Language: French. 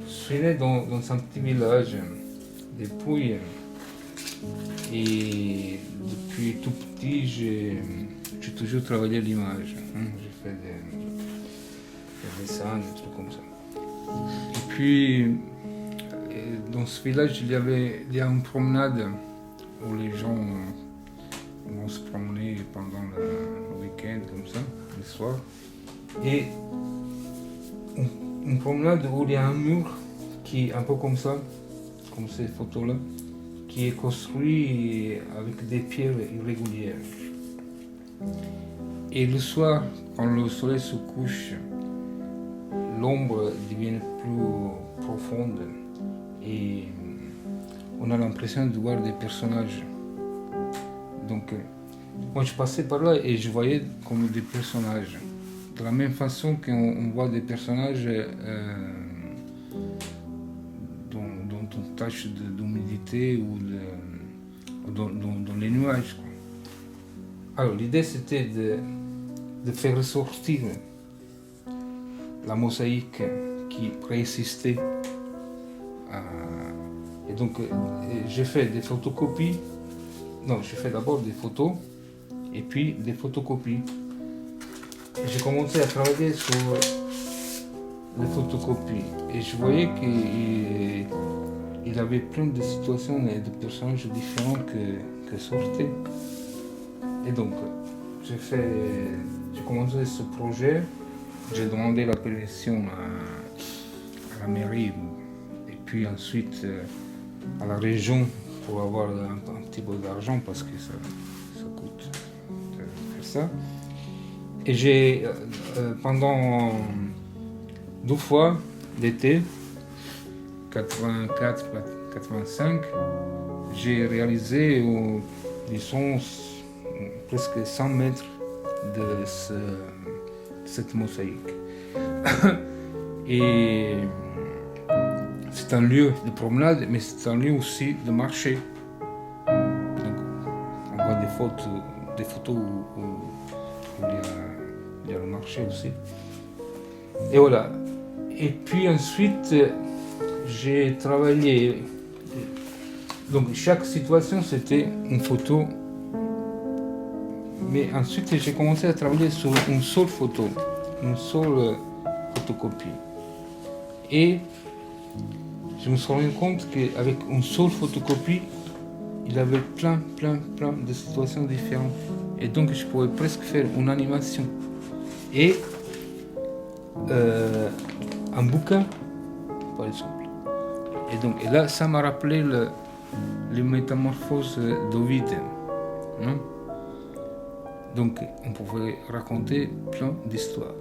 Je suis né dans un petit village des Pouilles et depuis tout petit j'ai toujours travaillé l'image. J'ai fait des dessins, des trucs comme ça. Et puis dans ce village il y a une promenade où les gens vont se promener pendant le week-end comme ça, le soir. Et une promenade où il y a un mur qui est un peu comme ça, comme ces photos-là, qui est construit avec des pierres irrégulières. Et le soir, quand le soleil se couche, l'ombre devient plus profonde et on a l'impression de voir des personnages. Donc, moi je passais par là et je voyais comme des personnages. De la même façon qu'on voit des personnages dans une tache d'humidité ou dans les nuages, quoi. Alors l'idée c'était de faire ressortir la mosaïque qui préexistait. Et donc j'ai fait des photocopies. Non, j'ai fait d'abord des photos et puis des photocopies. J'ai commencé à travailler sur les photocopies et je voyais qu'il avait plein de situations et de personnages différents que sortaient. Et donc, j'ai commencé ce projet, j'ai demandé la permission à la mairie et puis ensuite à la région pour avoir un petit peu d'argent parce que ça coûte de faire ça. Et j'ai, pendant 2 fois d'été, 84-85, j'ai réalisé, disons, presque 100 mètres de cette mosaïque. Et c'est un lieu de promenade, mais c'est un lieu aussi de marché. Donc, on voit des photos où il y a le marché aussi. Et voilà. Et puis ensuite, j'ai travaillé. Donc chaque situation c'était une photo. Mais ensuite j'ai commencé à travailler sur une seule photo, une seule photocopie. Et je me suis rendu compte qu'avec une seule photocopie, il y avait plein de situations différentes. Et donc je pouvais presque faire une animation. Et un bouquin, par exemple. Et là, ça m'a rappelé les métamorphoses d'Ovide. Donc on pouvait raconter plein d'histoires.